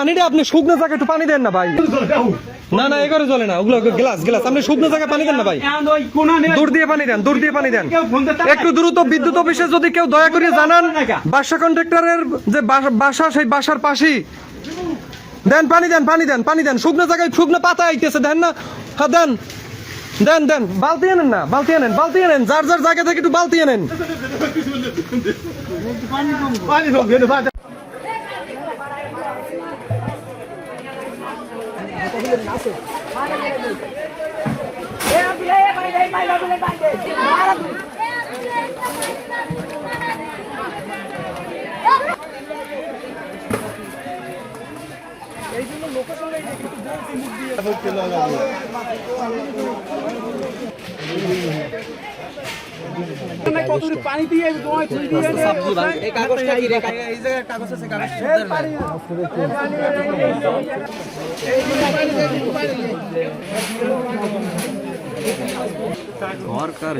পানিটা আপনি শুকনো জায়গায় একটু পানি দেন না ভাই। না না এগারো চলে না, ওগুলো গ্লাস গ্লাস আপনি শুকনো জায়গায় পানি দেন না ভাই। দূর দিয়ে পানি দেন, দূর দিয়ে পানি দেন। একটু দ্রুত বিদ্যুৎ অফিসে যদি কেউ দয়া করে জানান, বাসা কন্ট্রাক্টরের যে বাসা সেই বাসার পাশেই দেন, পানি দেন, পানি দেন, পানি দেন। শুকনো জায়গায় শুকনো পাতা আইতেছে, দেন না। হ্যাঁ দেন দেন দেন। বালতি আনেন না, বালতি আনেন, বালতি আনেন। যার যার জায়গা থেকে একটু বালতি আনেন। পানি দিয়ে সরকার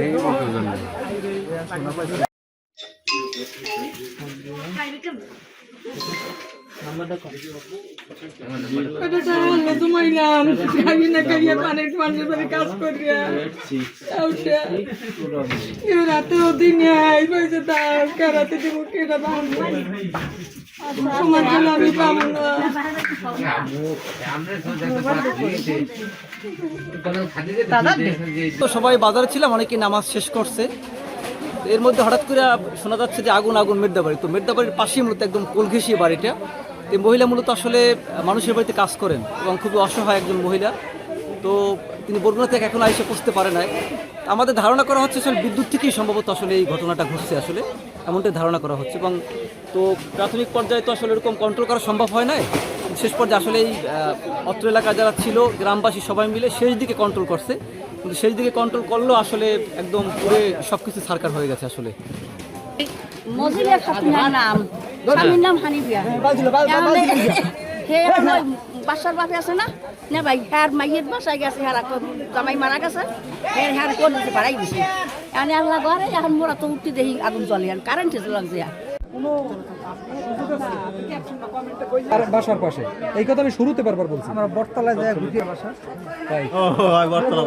তো সবাই বাজারে ছিলাম, অনেকে নামাজ শেষ করছে। এর মধ্যে হঠাৎ করে শোনা যাচ্ছে যে আগুন আগুন মির্দাবাড়ি। তো মির্দাবাড়ির পাশেই মূলত একদম কোলঘেঁষি বাড়িটা। এই মহিলা মূলত আসলে মানুষের বাড়িতে কাজ করেন এবং খুবই অসহায় একজন মহিলা। তো তিনি বরগুনা থেকে এখন এসে পৌঁছতে পারে নাই। আমাদের ধারণা করা হচ্ছে আসলে বিদ্যুৎ থেকেই সম্ভবত আসলে এই ঘটনাটা ঘটছে, আসলে এমনটাই ধারণা করা হচ্ছে। এবং তো প্রাথমিক পর্যায়ে তো আসলে এরকম কন্ট্রোল করা সম্ভব হয় নাই। শেষ পর্যায়ে আসলে এই অত্র এলাকায় যারা ছিল গ্রামবাসী সবাই মিলে শেষ দিকে কন্ট্রোল করছে, কিন্তু শেষ দিকে কন্ট্রোল করলেও আসলে একদম পুরো সব কিছু সারকার হয়ে গেছে আসলে। মজিলের খাতুনের নাম, স্বামীর নাম হানিফিয়া। বাসার বাপে আছে না না ভাই, হ্যার মাইয়ের বাসায় গেছে, হ্যার জামাই মারা গেছে, হ্যার হ্যার কোন দিতে পারাই দিছে। এখন আল্লাহ ঘরে এখন মোরা তো উঠতে দেখি আগুন জ্বলে, কারেন্টে লাগছে। বাসার পাশে এই কথা আমি শুরুতে বারবার বলছি। আমরা বটতলায় যায় ঘুরিয়ে বাসা তাই বটতলা